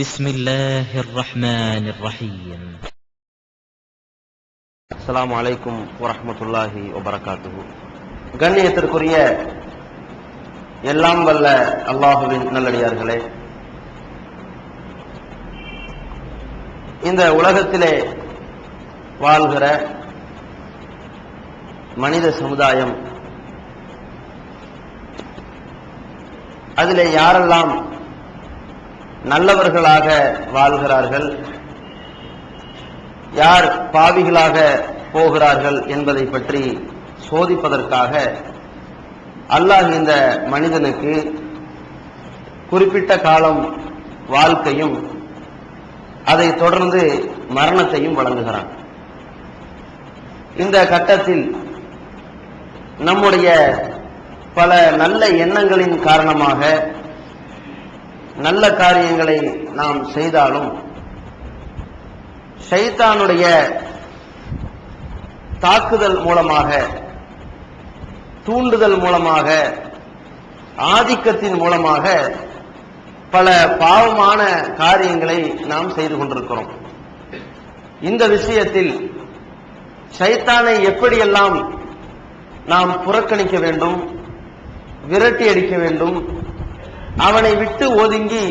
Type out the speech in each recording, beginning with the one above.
بسم الله الرحمن الرحيم. السلام عليكم ورحمة الله وبركاته. கண்ணியத்திற்குரிய எல்லாம் வல்ல அல்லாஹுவின் நல்லடியார்களே, இந்த உலகத்திலே வாழ்கிற மனித சமுதாயம், அதிலே யாரெல்லாம் நல்லவர்களாக வாழ்கிறார்கள், யார் பாவிகளாக போகிறார்கள் என்பதை பற்றி சோதிப்பதற்காக அல்லாஹ் இந்த மனிதனுக்கு குறிப்பிட்ட காலம் வாழ்க்கையும் அதை தொடர்ந்து மரணத்தையும் வழங்குகிறான். இந்த கட்டத்தில் நம்முடைய பல நல்ல எண்ணங்களின் காரணமாக நல்ல காரியங்களை நாம் செய்தாலும் ஷைத்தானுடைய தாக்குதல் மூலமாக, தூண்டுதல் மூலமாக, ஆதிக்கத்தின் மூலமாக பல பாவமான காரியங்களை நாம் செய்து கொண்டிருக்கிறோம். இந்த விஷயத்தில் ஷைத்தானை எப்படியெல்லாம் நாம் புறக்கணிக்க வேண்டும், விரட்டி அடிக்க வேண்டும், அவனை விட்டு ஒதுங்கி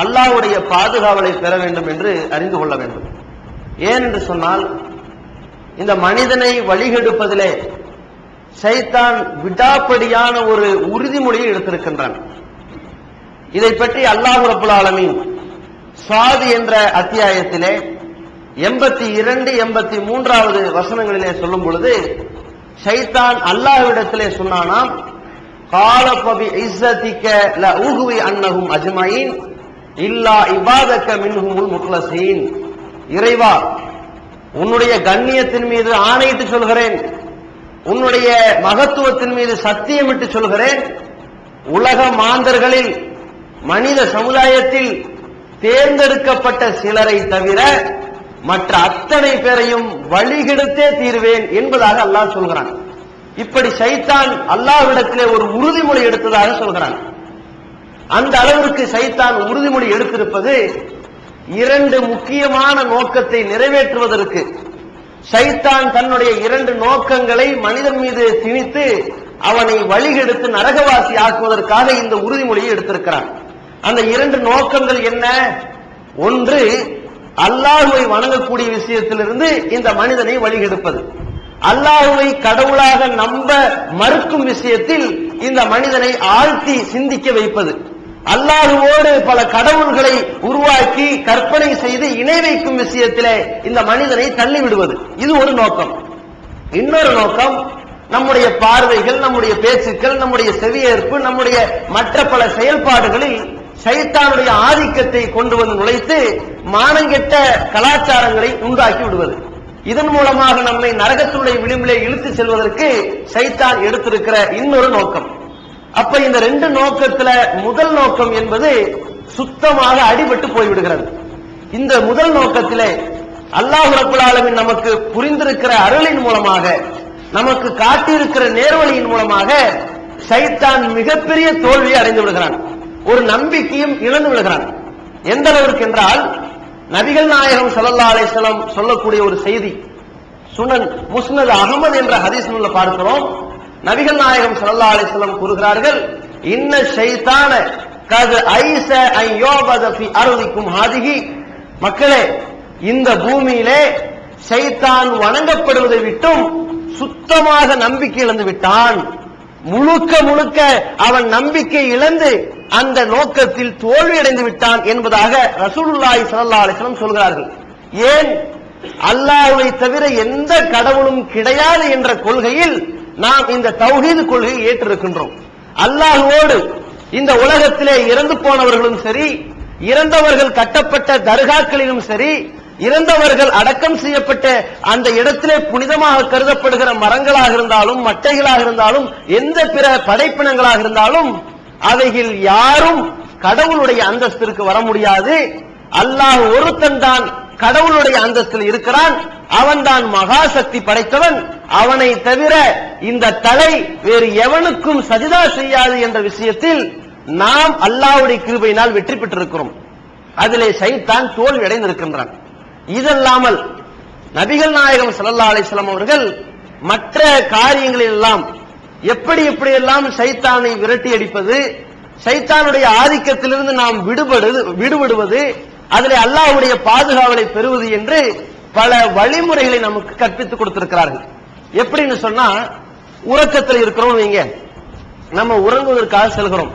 அல்லாஹ்வுடைய பாதுகாவலை பெற வேண்டும் என்று அறிந்து கொள்ள வேண்டும். ஏன் என்று சொன்னால், இந்த மனிதனை வழிகெடுப்பதிலே ஷைத்தான் விடாப்படியான ஒரு உறுதிமொழியை எடுத்திருக்கின்றான். இதை பற்றி அல்லாஹ் ரப்பல் ஆலமீன் ஸாத் என்ற அத்தியாயத்திலே 82, 83வது வசனங்களிலே சொல்லும் பொழுது ஷைத்தான் அல்லாஹ்விடத்திலே சொன்னானாம், قال فبعزتك لأغوي عنهم أجمعين إلا عبادك منهم المخلصين. இறைவா, உன்னுடைய கண்ணியத்தின் மீது ஆணையிட்டு சொல்கிறேன், உன்னுடைய மகத்துவத்தின் மீது சத்தியமிட்டு சொல்கிறேன், உலக மாந்தர்களில் மனித சமுதாயத்தில் தேர்ந்தெடுக்கப்பட்ட சிலரை தவிர மற்ற அத்தனை பேரையும் வழிகெடுத்தே தீர்வேன் என்பதாக அல்லாஹ் சொல்கிறான். இப்படி ஷைத்தான் அல்லாஹ்விடத்திலே ஒரு உறுதிமொழி எடுத்ததாக சொல்கிறான். அந்த அளவிற்கு ஷைத்தான் உறுதிமொழி எடுத்திருப்பது இரண்டு முக்கியமான நோக்கத்தை நிறைவேற்றுவதற்கு. ஷைத்தான் தன்னுடைய இரண்டு நோக்கங்களை மனிதன் மீது திணித்து அவனை வழிகெடுத்து நரகவாசி ஆக்குவதற்காக இந்த உறுதிமொழியை எடுத்திருக்கிறான். அந்த இரண்டு நோக்கங்கள் என்ன? ஒன்று, அல்லாஹ்வை வணங்கக்கூடிய விஷயத்திலிருந்து இந்த மனிதனை வழிகெடுப்பது. அல்லாஹ்வை கடவுளாக நம்ப மறுக்கும் விஷயத்தில் இந்த மனிதனை ஆழ்த்தி சிந்திக்க வைப்பது. அல்லாஹ்வோடு பல கடவுள்களை உருவாக்கி கற்பனை செய்து இணை வைக்கும் விஷயத்திலே இந்த மனிதனை தள்ளிவிடுவது. இது ஒரு நோக்கம். இன்னொரு நோக்கம், நம்முடைய பார்வைகள், நம்முடைய பேச்சுக்கள், நம்முடைய செவியேற்பு, நம்முடைய மற்ற பல செயல்பாடுகளில் ஷைத்தானுடைய ஆதிக்கத்தை கொண்டு வந்து நுழைத்து மானங்கெட்ட கலாச்சாரங்களை உண்டாக்கி விடுவது. இதன் மூலமாக நம்மை நரகத்துடைய விளிம்பிலே இழுத்து செல்வதற்கு ஷைத்தான் எடுத்திருக்கிற இன்னொரு நோக்கம். அப்ப இந்த ரெண்டு நோக்கத்துல முதல் நோக்கம் என்பது சுத்தமாக அடிபட்டு போய்விடுகிறது. இந்த முதல் நோக்கத்திலே அல்லாஹ் ரப்பல் ஆலமீன் நமக்கு புரிந்திருக்கிற அருளின் மூலமாக, நமக்கு காட்டியிருக்கிற நேர்வழியின் மூலமாக ஷைத்தான் மிகப்பெரிய தோல்வியை அடைந்து விடுகிறான், ஒரு நம்பிக்கையும் இழந்து விடுகிறான். எந்த அளவிற்கு என்றால், நபிகள் நாயகம் ஸல்லல்லாஹு அலைஹி வஸல்லம் சொல்லக்கூடிய ஒரு செய்தி சுனன் முஸ்னத் அஹ்மத் என்ற ஹதீஸ் நூல்ல பார்க்கிறோம். நபிகள் நாயகம் ஸல்லல்லாஹு அலைஹி வஸல்லம் கூறுகிறார்கள், இன்ன ஷைத்தான கத் ஐஸ அன் யுபத ஃபி அர்திக்கும் ஹாதிஹி. மக்களே, இந்த பூமியிலே ஷைத்தான் வணங்கப்படுவதை விட்டும் சுத்தமாக நம்பிக்கை இழந்து விட்டான். முழுக்க முழுக்க அவன் நம்பிக்கை இழந்து அந்த நோக்கத்தில் தோல்வியடைந்து விட்டான் என்பதாக ரசூலுல்லாஹி ஸல்லல்லாஹு அலைஹி வஸல்லம் சொல்கிறார்கள். ஏன்? அல்லாஹ்வை தவிர எந்த கடவுளும் கிடையாது என்ற கொள்கையில் நாம் இந்த தௌஹீத் கொள்கையை ஏற்றிருக்கின்றோம். அல்லாஹ்வோடு இந்த உலகத்திலே இறந்து போனவர்களும் சரி, இறந்தவர்கள் கட்டப்பட்ட தர்காக்களிலும் சரி, இறந்தவர்கள் அடக்கம் செய்யப்பட்ட அந்த இடத்திலே புனிதமாக கருதப்படுகிற மரங்களாக இருந்தாலும், மட்டைகளாக இருந்தாலும், எந்த பிற படைப்பினங்களாக இருந்தாலும், அவைகள் யாரும் கடவுளுடைய அந்தஸ்திற்கு வர முடியாது. அல்லாஹ் ஒருத்தன் தான் கடவுளுடைய அந்தஸ்தில் இருக்கிறான். அவன் தான் மகா சக்தி படைத்தவன். அவனை தவிர இந்த தலை வேறு எவனுக்கும் சஜிதா செய்யாது என்ற விஷயத்தில் நாம் அல்லாஹ்வுடைய கிருபையினால் வெற்றி பெற்றிருக்கிறோம். அதிலே ஷைத்தான் தோல்வி அடைந்திருக்கின்றான். இதல்லாமல் நபிகள் நாயகம் ஸல்லல்லாஹு அலைஹி வஸல்லம் அவர்கள் மற்ற காரியங்களில் எல்லாம் எப்படியெல்லாம் ஷைத்தானை விரட்டி அடிப்பது, ஷைத்தானுடைய ஆதிக்கத்திலிருந்து நாம் விடுபடுவது, அதிலே அல்லாஹ்வுடைய பாதுகாவலை பெறுவது என்று பல வழிமுறைகளை நமக்கு கற்பித்துக் கொடுத்திருக்கிறார்கள். எப்படின்னு சொன்னா, உறக்கத்தில் இருக்கிறோம் வைங்க, நம்ம உறங்குவதற்காக செல்கிறோம்.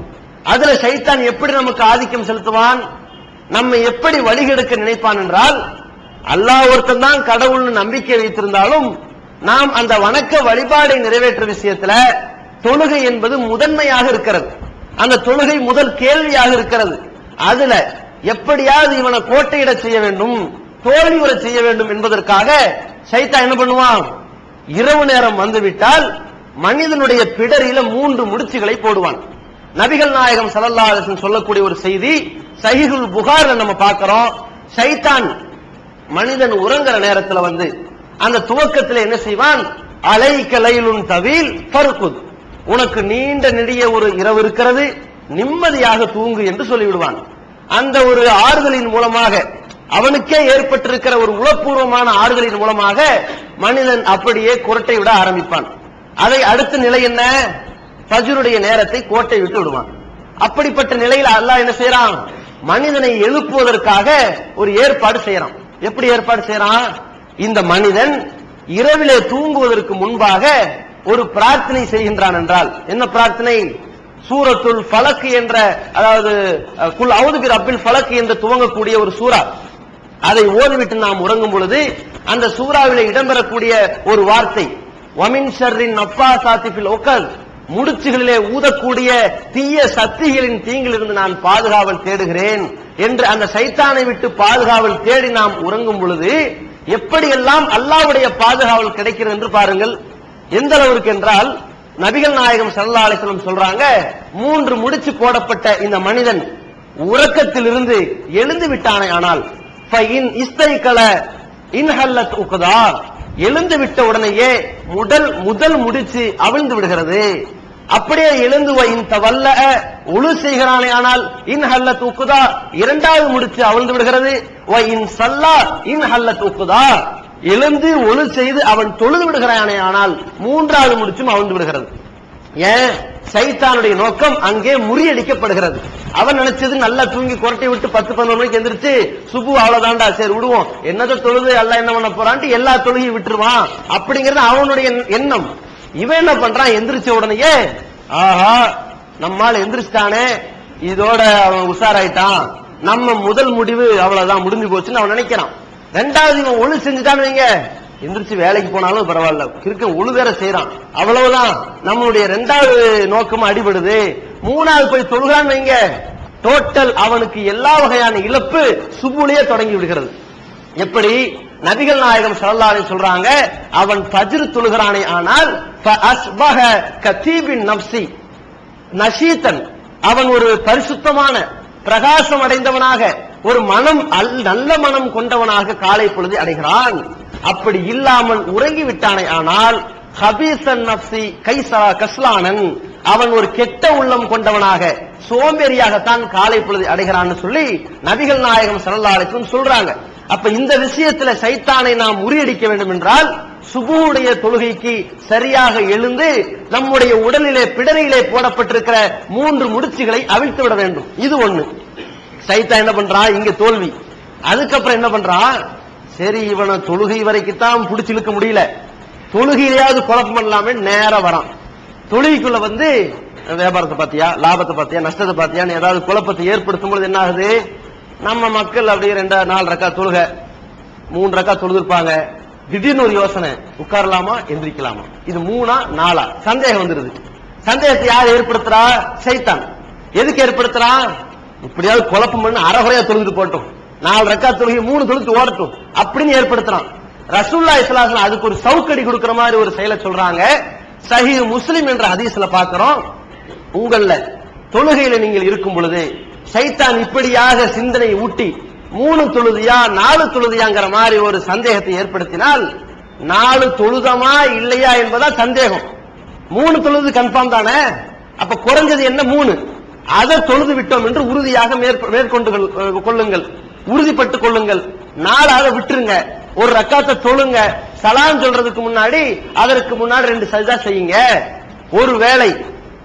அதுல ஷைத்தான் எப்படி நமக்கு ஆதிக்கம் செலுத்துவான், நம்ம எப்படி வழிகெடுக்க நினைப்பான் என்றால், அல்லாஹ் ஒருத்தன் தான் கடவுள்னு நம்பிக்கை வைத்திருந்தாலும் நாம் அந்த வணக்க வழிபாடை நிறைவேற்ற விஷயத்துல தொழுகை என்பது முதன்மையாக இருக்கிறது. அந்த தொழுகை முதல் கேள்வியாக இருக்கிறது. அதுல எப்படியாவது இவனை கோட்டையிட செய்ய வேண்டும், தோல்வியுற செய்ய வேண்டும் என்பதற்காக ஷைத்தான் என்ன பண்ணுவான், இரவு நேரம் வந்துவிட்டால் மனிதனுடைய பிடரியில 3 முடிச்சுகளை போடுவான். நபிகள் நாயகம் ஸல்லல்லாஹு அலைஹி வஸல்லம் சொல்லக்கூடிய ஒரு செய்தி சஹீஹுல் புகாரில நம்ம பார்க்கிறோம். ஷைத்தான் மனிதன் உறங்குற நேரத்துல வந்து அந்த துவக்கத்தில் என்ன செய்வான், அலைக லைலுன் தவீல் ஃபர்குத், உனக்கு நீண்ட நெடிய ஒரு இரவு இருக்கிறது, நிம்மதியாக தூங்கு என்று சொல்லிவிடுவான். அந்த ஒரு ஆறுதலின் மூலமாக, அவனுக்கே ஏற்பட்டிருக்கிற ஒரு உளப்பூர்வமான ஆறுதலின் மூலமாக மனிதன் அப்படியே குரட்டை விட ஆரம்பிப்பான். அதை அடுத்த நிலை என்ன, ஃபஜ்ருடைய நேரத்தை கோட்டை விட்டு விடுவான். அப்படிப்பட்ட நிலையில் அல்லாஹ் என்ன செய்யறான், மனிதனை எழுப்புவதற்காக ஒரு ஏற்பாடு செய்யறான். எப்படி ஏற்பாடு செய்யறான், இந்த மனிதன் இரவிலே தூங்குவதற்கு முன்பாக ஒரு பிரார்த்தனை செய்கின்றான் என்றால், என்ன பிரார்த்தனை, சூரத்துல் ஃபலக் என்ற, அதாவது குல் அவுது பி ரப்பில் ஃபலக் என்று துவங்கக்கூடிய ஒரு சூரா, அதை ஓதிவிட்டு நாம் உறங்கும் பொழுது அந்த சூறாவிலே இடம்பெறக்கூடிய ஒரு வார்த்தை, வமின் ஷர்ரின் நஃபாசாத்தி ஃபில் உக்கத், முடிச்சுகளிலே ஊதக்கூடிய தீய சக்திகளின் தீங்கிலிருந்து நான் பாதுகாவல் தேடுகிறேன் என்று அந்த சைத்தானை விட்டு பாதுகாவல் தேடி நாம் உறங்கும் பொழுது எப்படியெல்லாம் அல்லாஹ்வுடைய பாதுகாவல் கிடைக்கிறது என்று பாருங்கள். எந்த அளவுக்கு என்றால், நபிகள் நாயகம் ஸல்லல்லாஹு அலைஹி வஸல்லம் சொல்றாங்க, 3 முடிச்சு போடப்பட்ட இந்த மனிதன் உறக்கத்திலிருந்து எழுந்து விட்டானே ஆனால், ஃபஇன் இஸ்தைகல இன்ஹல்லத் உக்தா, எழுந்து விட்ட உடனேயே முதல் முடிச்சு அவிழ்ந்து விடுகிறது. அப்படியே எழுந்து தவல்ல ஒழு செய்கிறானே ஆனால் இன்ஹல்லத் உக்தா, இரண்டாவது முடிச்சு அவிழ்ந்து விடுகிறது. இன் சல்லா இன்ஹல்லத் உக்தா, எழுந்து ஒழு செய்து அவன் தொழுது விடுகிறானே ஆனால் மூன்றாவது முடிச்சும் அவிழ்ந்து விடுகிறது. ஏன், சைத்தானுடைய நோக்கம் அங்கே முறியடிக்கப்படுகிறது. அவன் நினைச்சது நல்லா தூங்கி குரட்டை விட்டு 10-11 மணிக்கு எந்திரிச்சு சுபு அவ்வளவுதான்டா, சரி விடுவோம், என்னத தொழுது எல்லாம் என்ன பண்ண போறான்ட்டு எல்லா தொழுகையும் விட்டுருவான் அப்படிங்கிறது அவனுடைய எண்ணம். இவன் என்ன பண்றான், எந்திரிச்ச உடனேயே ஆஹா நம்மால் எந்திரிச்சிட்டானே, இதோட அவன் உஷாராயிட்டான், நம்ம முதல் முடிவு அவ்வளவுதான் முடிஞ்சு போச்சுன்னு அவன் நினைக்கிறான். ரெண்டாவது இவன் ஒழு செஞ்சுட்டான்னு வைங்க, எந்திரிச்சு வேலைக்கு போனாலும் பரவாயில்ல, கிறுக்க ஒழு வேற செய்யறான், அவ்வளவுதான் நம்மளுடைய ரெண்டாவது நோக்கம் அடிபடுது. மூணாவது போய் தொழுகான்னு வைங்க, டோட்டல் அவனுக்கு எல்லா வகையான இழப்பு சுபுலியே தொடங்கி விடுகிறது. எப்படி, நபிகள் நாயகம் ஸல்லல்லாஹு அலைஹி சொல்றாங்க, அவன் ஃபஜ்ர் தொழுகிறானே ஆனால் ஃபஅஸ்பஹ கதீபின் நஃப்ஸி நஷீதன், அவன் ஒரு பரிசுத்தமான பிரகாசம் அடைந்தவனாக, ஒரு மனம் நல்ல மனம் கொண்டவனாக காலை பொழுது அடைகிறான். அப்படி இல்லாமல் உறங்கி விட்டானே ஆனால் ஹபீசன் நஃப்ஸி கைசா கஸ்லானன், அவன் ஒரு கெட்ட உள்ளம் கொண்டவனாக சோம்பேறியாகத்தான் காலை பொழுது அடைகிறான்னு சொல்லி நபிகள் நாயகம் ஸல்லல்லாஹு அலைஹி வஸல்லம் சொல்றாங்க. அப்ப இந்த விஷயத்துல சைத்தானை நாம் முறியடிக்க வேண்டும் என்றால் சுபுடைய தொழுகைக்கு சரியாக எழுந்து நம்முடைய உடலிலே பிடரியிலே போடப்பட்டிருக்கிற 3 முடிச்சுகளை அவிழ்த்து விட வேண்டும். இது ஒண்ணு. சைத்தான் என்ன பண்றான், இங்க தோல்வி. அதுக்கப்புறம் என்ன பண்றான், சரி இவனை தொழுகை வரைக்குத்தான் பிடிச்சு இழுக்க முடியல, தொழுகையிலேயாவது குழப்பம் பண்ணலாமே நேரா வரான். தொழுகைக்குள்ள வந்து வியாபாரத்தை பாத்தியா, லாபத்தை பாத்தியா, நஷ்டத்தை பாத்தியான்னு ஏதாவது குழப்பத்தை ஏற்படுத்தும் பொழுது என்ன ஆகுது, நம்ம மக்கள் அப்படியே 2-4 ரக்கா தொழுக 3 ரக்கா தொழுதுருப்பாங்க, திடீர்னு ஒரு யோசனை, உட்காரலாமா எந்திரிக்கலாமா, இது 3ஆ 4ஆ சந்தேகம் வந்துருது. சந்தேகத்தை யார் ஏற்படுத்துறா, சைத்தான். எதுக்கு ஏற்படுத்துறா, இப்படியாவது குழப்பம் பண்ணி அரைகுறையா தொழுது போட்டோம், 4 ரக்கா தொழுகை 3 தொழுத்து ஓடட்டும் அப்படின்னு ஏற்படுத்துறான். ரசூலுல்லாஹி ஸல்லல்லாஹு அலைஹி வஸல்லம் அதுக்கு ஒரு சவுக்கடி கொடுக்கிற மாதிரி ஒரு செயலை சொல்றாங்க. சஹீஹ் முஸ்லிம் என்ற ஹதீஸ்ல பார்க்கிறோம், உங்கள தொழுகையில நீங்கள் இருக்கும் பொழுது சைத்தான் இப்படியாக சிந்தனை ஊட்டி 3 தொழுதியா 4 தொழுதியாங்கிற மாதிரி ஒரு சந்தேகத்தை ஏற்படுத்தினால் 4 தொழுதமா இல்லையா என்பதா சந்தேகம். 3 தொழுது கன்ஃபார்ம் தானே, அப்ப குறைஞ்சது என்ன 3, அதை தொழுது விட்டோம் என்று உறுதியாக மேற்கொண்டு கொள்ளுங்கள், உறுதிப்பட்டுக் கொள்ளுங்கள். 4 விட்டுருங்க. ஒரு ரக்காத்தை தொழுங்க. சலாம் சொல்றதுக்கு முன்னாடி அதற்கு முன்னாடி 2 சஜ்தா செய்யுங்க. ஒருவேளை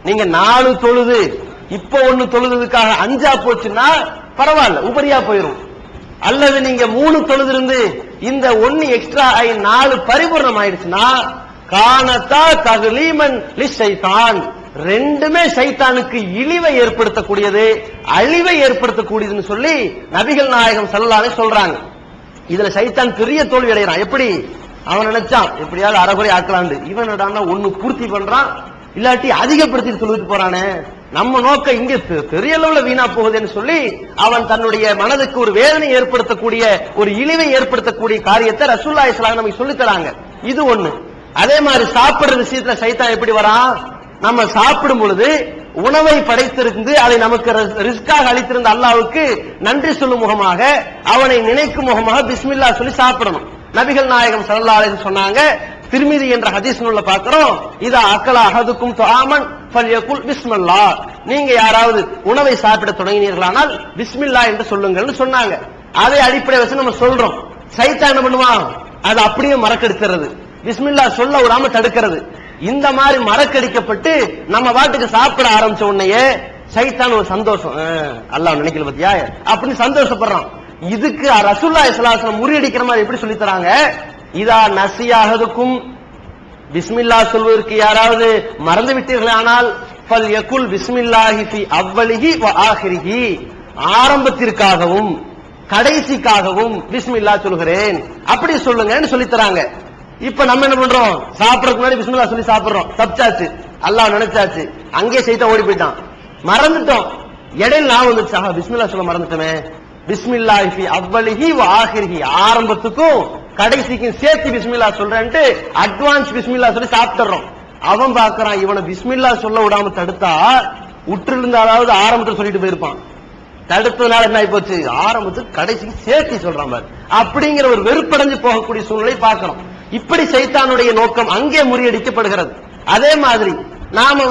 நீங்க 4 தொழுது இப்ப 1 தொழுதுக்காக 5 போச்சுன்னா பரவாயில்ல, உபரியா போயிரும். அல்லது நீங்க 3 தொழுது இருந்து இந்த 1 எக்ஸ்ட்ரா ஆகி 4 பரிபூர்ணம் ஆயிடுச்சுன்னா கானத்தா தக்லீமன் லிஷைத்தான், ரெண்டுமே சைத்தானுக்கு இழிவை ஏற்படுத்தக்கூடியது, அழிவை ஏற்படுத்தக்கூடியதுன்னு சொல்லி நபிகள் நாயகம் ஸல்லல்லாஹு அலைஹி சொல்றாங்க. இதுல சைத்தான் பெரிய தோல்வி அடைகிறான். எப்படி? அவன் நினைச்சான் எப்படியாவது அறகுறை ஆக்கலாண்டு, இவன் 1 பூர்த்தி பண்றான், இல்லாட்டி அதிகப்படுத்தி சொல்லிட்டு போறானே, நம்ம நோக்கம் இங்க பெரிய அளவுல வீணா போகுதுன்னு சொல்லி அவன் தன்னுடைய மனதுக்கு ஒரு வேதனை ஏற்படுத்தக்கூடிய, ஒரு இழிவை ஏற்படுத்தக்கூடிய காரியத்தை ரசூலுல்லாஹி ஸல்லல்லாஹு அலைஹி நமக்கு சொல்லித் தராங்க. இது ஒண்ணு. அதே மாதிரி சாப்பிடுற விஷயத்துல சைத்தான் எப்படி வரான்? நம்ம சாப்பிடும் பொழுது உணவை படைத்திருந்து அதை நமக்கு ரிஸ்காக அளித்திருந்த அல்லாஹ்வுக்கு நன்றி சொல்லும் முகமாக, அவனை நினைக்கும் முகமாக பிஸ்மில்லாஹ் சொல்லி சாப்பிடணும். நபிகள் நாயகம் ஸல்லல்லாஹு அலைஹி சொன்னாங்க, திர்மிதி என்ற ஹதீஸ் நூல்ல பார்க்கிறோம், இதா அக்கல அஹதுக்கும் துஆமன் ஃபல்யகுல் பிஸ்மில்லாஹ், நீங்க யாராவது உணவை சாப்பிட தொடங்கினீர்களானால் பிஸ்மில்லாஹ் என்று சொல்லுங்கள்னு சொன்னாங்க. அதை அடிப்படை வச்சு நம்ம சொல்றோம். சைத்தான் என்ன பண்ணுவான்? அதை அப்படியே மறக்கடிக்கிறது, பிஸ்மில்லாஹ் சொல்ல விடாம தடுக்கிறது. இந்த மாதிரி மறக்கடிக்கப்பட்டு நம்ம வாட்டுக்கு சாப்பிட ஆரம்பிச்ச உடனேயே சைத்தான் ஒரு சந்தோஷம், அல்லாஹ் நினைக்கல பத்தியா அப்படின்னு சந்தோஷப்படுறான். இதுக்கு ரசூலுல்லாஹி ஸல்லல்லாஹு அலைஹி வஸல்லம் முறியடிக்கிற மாதிரி எப்படி சொல்லி தராங்க? இதா நசியாஹதுக்கும், பிஸ்மில்லாஹ் சொல்வதற்கு யாராவது மறந்து விட்டீர்களானால் ஃபல்யகுல் பிஸ்மில்லாஹி ஃபி அவ்வலிஹி வ ஆகிரிஹி, ஆரம்பத்திற்காகவும் கடைசிக்காகவும் பிஸ்மில்லாஹ் சொல்கிறேன் அப்படி சொல்லுங்கன்னு சொல்லி தராங்க. இப்ப நம்ம என்ன பண்றோம்? சாப்பிடறதுக்கு முன்னாடி பிஸ்மில்லாஹ் சொல்லி சாப்பிடுறோம், தப்பிச்சாச்சு, அல்லாஹ் நினைச்சாச்சு, அங்கே சைத்தான் ஓடி போயிட்டான், மறந்துட்டோம். இடையில நான் வந்துச்சு, பிஸ்மில்லாஹ் சொல்ல மறந்துட்டோமே, பிஸ்மில்லாஹி ஃபி அவ்வலிஹி வ ஆகிரிஹி, ஆரம்பத்துக்கும் கடைசிக்கும் சேர்த்து பிஸ்மில்லாஹ் சொல்றேன்ட்டு அட்வான்ஸ் பிஸ்மில்லாஹ் சொல்லி சாப்பிட்டுறோம். அவன் பாக்குறான், இவனை பிஸ்மில்லாஹ் சொல்ல விடாம தடுத்தா உற்று இருந்தாலாவது ஆரம்பத்தில் சொல்லிட்டு போயிருப்பான், தடுத்ததுனால என்ன ஆகி போச்சு, ஆரம்பத்துக்கு கடைசிக்கு சேர்த்து சொல்றான் பாரு, அப்படிங்கிற ஒரு வெறுப்படைஞ்சு போகக்கூடிய சூழ்நிலை பார்க்கணும். இப்படி சைத்தானுடைய நோக்கம் அங்கே முறியடிக்கப்படுகிறது. அதே மாதிரி நாம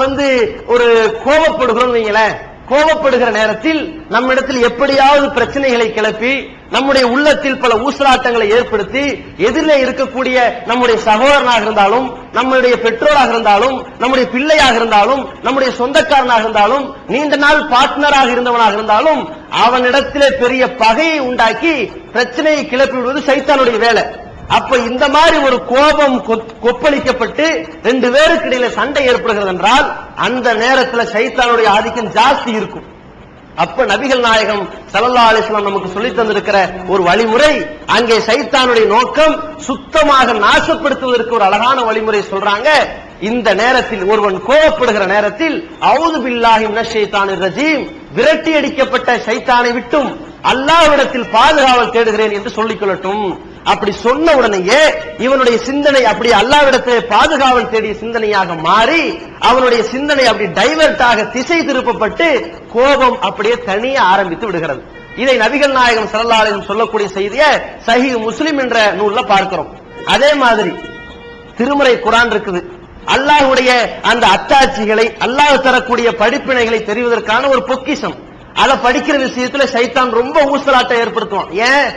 ஒரு கோபப்படுகிறோம் வைங்களேன், கோபப்படுகிற நேரத்தில் நம்மிடத்தில் எப்படியாவது பிரச்சனைகளை கிளப்பி நம்முடைய உள்ளத்தில் பல ஊசலாட்டங்களை ஏற்படுத்தி எதிரிலே இருக்கக்கூடிய நம்முடைய சகோதரனாக இருந்தாலும், நம்முடைய பெற்றோராக இருந்தாலும், நம்முடைய பிள்ளையாக இருந்தாலும், நம்முடைய சொந்தக்காரனாக இருந்தாலும், நீண்ட நாள் பார்ட்னராக இருந்தவனாக இருந்தாலும் அவனிடத்திலே பெரிய பகையை உண்டாக்கி பிரச்சனையை கிளப்பி விடுவது சைத்தானுடைய வேலை. அப்ப இந்த மாதிரி ஒரு கோபம் கொப்பளிக்கப்பட்டு 2 பேருக்கு இடையில சண்டை ஏற்படுகிறது என்றால் அந்த நேரத்தில் சைத்தானுடைய ஆதிக்கம் ஜாஸ்தி இருக்கும். அப்ப நபிகள் நாயகம் ஸல்லல்லாஹு அலைஹி வஸல்லம் நமக்கு சொல்லி தந்திருக்கிற ஒரு வழிமுறை, அங்கே சைத்தானுடைய நோக்கம் சுத்தமாக நாசப்படுத்துவதற்கு ஒரு அழகான வழிமுறை சொல்றாங்க. இந்த நேரத்தில் ஒருவன் கோபப்படுகிற நேரத்தில் அஊது பில்லாஹி மினஷ் ஷைத்தானிர் ரஜீம், விரட்டி அடிக்கப்பட்ட சைத்தானை விட்டும் அல்லாஹ்விடத்தில் பாதுகாவல் தேடுகிறேன் என்று சொல்லிக் கொள்ளட்டும். அப்படி சொன்ன உடனேயே இவனுடைய சிந்தனை அப்படி அல்லாஹ்விடத்திலே பாதுகாவல் தேடிய சிந்தனையாக மாறி அவனுடைய சிந்தனை அப்படி டைவர்ட் ஆக திசை திருப்பப்பட்டு கோபம் அப்படியே தனியே ஆரம்பித்து விடுகிறது. இதை நபிகள் நாயகம் ஸல்லல்லாஹு அலைஹி வஸல்லம் சொல்லக்கூடிய செய்தியை சஹீஹ் முஸ்லிம் என்ற நூல்ல பார்க்கிறோம். அதே மாதிரி திருமறை குர்ஆன் இருக்குது. அல்லாஹ்வுடைய அந்த அத்தாட்சிகளை, அல்லாஹ் தரக்கூடிய படிப்பினைகளை தெரிவதற்கான ஒரு பொக்கிஷம். அதை படிக்கிற விஷயத்துல சைத்தான் ரொம்ப ஊசலாட்டம் ஏற்படுத்துவான். ஏன்?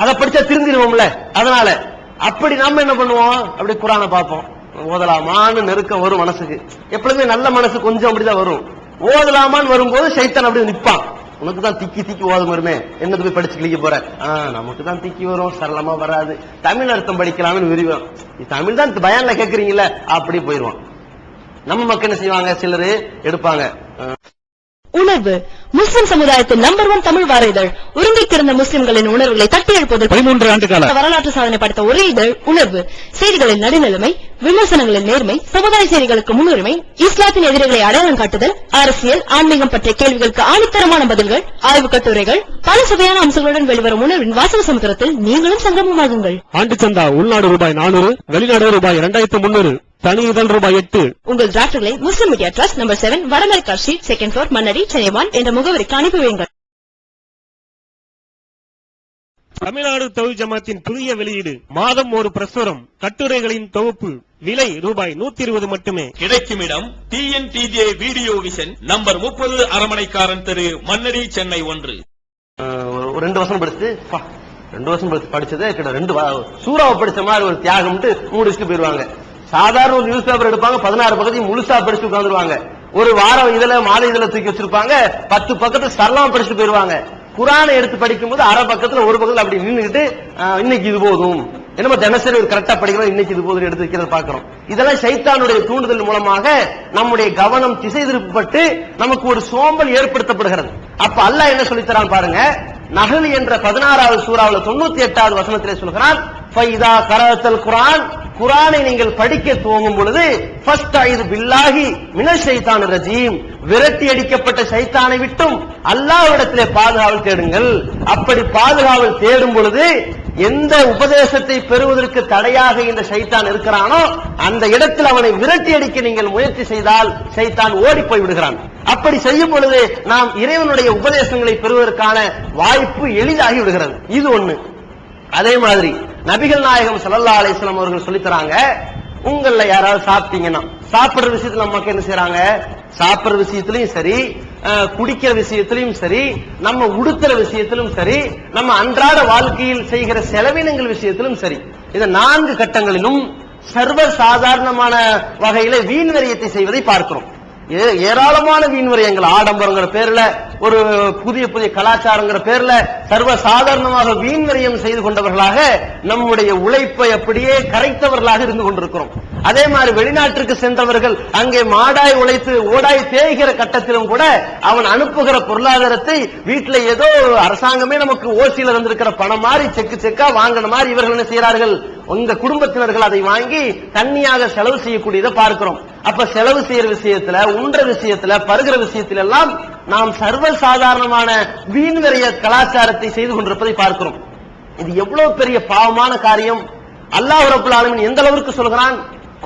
அதை படிச்சா திருந்திடுவோம்ல, அதனால. அப்படி நம்ம என்ன பண்ணுவோம்? அப்படி குர்ஆனை பார்ப்போம், ஓதலாமான்னு நெருக்கம் வரும் மனசுக்கு. எப்பொழுதுமே நல்ல மனசு கொஞ்சம் அப்படிதான் வரும். ஓதலாமான்னு வரும்போது சைத்தான் அப்படி நிற்பான். உனக்கு தான் திக்கி திக்கி ஓதம் வருமே, என்னது போய் படிச்சு கிளிக்க போற? நமக்கு தான் திக்கி வரும், சரளமா வராது, தமிழ் அர்த்தம் படிக்கலாம்னு விரிவோம். தமிழ் தான் பயான்ல கேட்கறீங்கல்ல, அப்படி போயிருவான். நம்ம மக்கள் என்ன செய்வாங்க, சிலரு எடுப்பாங்க. உணர்வு முஸ்லிம் சமுதாயத்தின் நம்பர் 1 தமிழ் வார இதழ். உருங்கி கிடந்த முஸ்லிம்களின் உணர்வுகளை தட்டி எழுப்புவதற்கு 13 ஆண்டு கால வரலாற்று சாதனை படைத்த ஒரே இதழ் உணர்வு. செய்திகளின் நடுநிலைமை, விமர்சனங்களின் நேர்மை, சமுதாய செய்திகளுக்கு முன்னுரிமை, இஸ்லாத்தின் எதிரிகளை அடையாளம் காட்டுதல், அரசியல், ஆன்மீகம் பற்றிய கேள்விகளுக்கு ஆணித்தரமான பதில்கள், ஆய்வு கட்டுரைகள், பல சுவையான அம்சங்களுடன் வெளிவரும் உணர்வின் வாசக சமுத்திரத்தில் நீங்களும் சங்கமமாகுங்கள். ஆண்டு சந்தா உள்நாடு ரூபாய் 400, வெளிநாடு ரூபாய் 2300, தனி இதழ் ரூபாய் 8. உங்கள் டிராஃப்ட்களை முஸ்லிம் மீடியா ட்ரஸ்ட் நம்பர் 7 வடமேற்கு ஸ்ட்ரீட், 2nd floor, மன்னடி, சென்னை 1 என்ற முகவரிக்கு அனுப்பி வையுங்கள். தமிழ்நாடு தௌஹீத் ஜமாத்தின் புதிய வெளியீடு, மாதம் ஒரு பிரசுரம், கட்டுரைகளின் தொகுப்பு, விலை ரூபாய் 120 மட்டுமே. கிடைக்கும் இடம் TNTJ வீடியோ விஷன், நம்பர் 30, அரமனைக்காரன் தெரு, மண்ணடி, சென்னை 1. ஒரு 2 வருஷம் படிச்சு 2 வருஷம் படிச்சதே கிட்ட 2 சூறாவை படிச்ச மாதிரி ஒரு தியாகம்ட்டு முடிச்சுட்டு போயிருவாங்க. சாதாரண ஒரு நியூஸ் பேப்பர் எடுப்பாங்க, 16 பக்கத்தையும் முழுசா படிச்சு உட்காந்துருவாங்க. ஒரு வாரம் இதுல மாலை இதுல தூக்கி வச்சிருப்பாங்க, 10 பக்கத்தை சரளமா படிச்சுட்டு போயிருவாங்க. குரானை எடுத்து படிக்கும் போது அரை பக்கத்துல ஒரு பக்கத்துல அப்படி நின்றுகிட்டு இன்னைக்கு இது போதும், என்னமோ தினசரி ஒரு கரெக்டா படிக்கிறோம், இன்னைக்கு இது போதும் எடுத்து வைக்கிறத பாக்குறோம். இதெல்லாம் சைத்தானுடைய தூண்டுதல் மூலமாக நம்முடைய கவனம் திசை திருப்பப்பட்டு நமக்கு ஒரு சோம்பல் ஏற்படுத்தப்படுகிறது. அப்ப அல்லாஹ் என்ன சொல்லித்தரான் பாருங்க. நஹல் என்ற 16வது சூறாவுல 98வது வசனத்திலே சொல்கிறான், ஃபைதா கரஅத்தல் குர்ஆன், குர்ஆனை நீங்கள் படிக்க துவங்கும் பொழுது ஃபஸ்தைது பில்லாஹி மினஷ் ஷைத்தானிர் ரஜீம், விரட்டி அடிக்கப்பட்ட சைத்தானை விட்டும் அல்லாஹ்விடத்திலே பாதுகாவல் தேடுங்கள். அப்படி பாதுகாவல் தேடும் பொழுது எந்த உபதேசத்தை பெறுவதற்கு தடையாக இந்த சைத்தான் இருக்கிறானோ அந்த இடத்தில் அவனை விரட்டி அடிக்க நீங்கள் முயற்சி செய்தால் சைத்தான் ஓடி போய் விடுகிறான். அப்படி செய்யும் பொழுது நாம் இறைவனுடைய உபதேசங்களை பெறுவதற்கான வாய்ப்பு எளிதாகி விடுகிறது. இது ஒண்ணு. அதே மாதிரி நபிகள் நாயகம் ஸல்லல்லாஹு அலைஹி வஸல்லம் அவர்கள் சொல்லித் தராங்க, உங்கள யாராவது சாப்பிட்டீங்கன்னா, சாப்பிடுற விஷயத்துல நமக்கு என்ன செய்யறாங்க, சாப்பிடுற விஷயத்திலையும் சரி, குடிக்கிற விஷயத்திலையும் சரி, நம்ம உடுத்துற விஷயத்திலும் சரி, நம்ம அன்றாட வாழ்க்கையில் செய்கிற செலவினங்கள் விஷயத்திலும் சரி, இந்த 4 கட்டங்களிலும் சர்வ சாதாரணமான வகையில வீண் விரயத்தை செய்வதை பார்க்கிறோம். ஏராளமான வீண் விரயங்கள், ஆடம்பரங்கிற பேர்ல, ஒரு புதிய புதிய கலாச்சாரங்கிற பேர்ல சர்வ சாதாரணமாக வீண் விரயம் செய்து கொண்டவர்களாக நம்முடைய உழைப்பை அப்படியே கரைத்தவர்களாக இருந்து கொண்டிருக்கிறோம். அதே மாதிரி வெளிநாட்டிற்கு சென்றவர்கள் அங்கே மாடாய் உழைத்து ஓடாய் தேய்கிற கட்டத்திலும் கூட அவன் அனுப்புகிற பொருளாதாரத்தை வீட்டில் ஏதோ அரசாங்கமே நமக்கு ஓசியில இருந்திருக்கிற பணம் மாதிரி செக்கு செக்கா வாங்கின மாதிரி இவர்கள் என்ன செய்யறார்கள், உங்க குடும்பத்தினர்கள் அதை வாங்கி தண்ணியாக செலவு செய்யக்கூடியதை பார்க்கிறோம். அப்ப செலவு செய்யற விஷயத்துல, உண்ற விஷயத்துல, பருகிற விஷயத்துல எல்லாம் நாம் சர்வ சாதாரணமான வீண் விரய கலாச்சாரத்தை செய்து கொண்டிருப்பதை பார்க்கிறோம். இது எவ்வளவு பெரிய பாவமான காரியம். அல்லாஹ் ரப்பல் ஆலமீன் எந்த அளவுக்கு சொல்கிறான்,